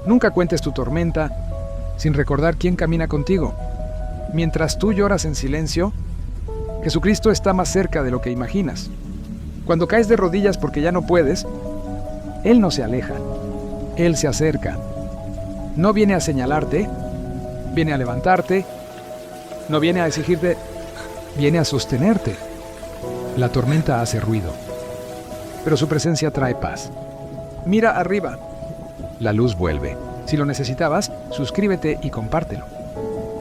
Nunca cuentes tu tormenta sin recordar quién camina contigo. Mientras tú lloras en silencio, Jesucristo está más cerca de lo que imaginas. Cuando caes de rodillas porque ya no puedes, Él no se aleja, Él se acerca. No viene a señalarte, viene a levantarte, no viene a exigirte, viene a sostenerte. La tormenta hace ruido, pero su presencia trae paz. Mira arriba. La luz vuelve. Si lo necesitabas, suscríbete y compártelo.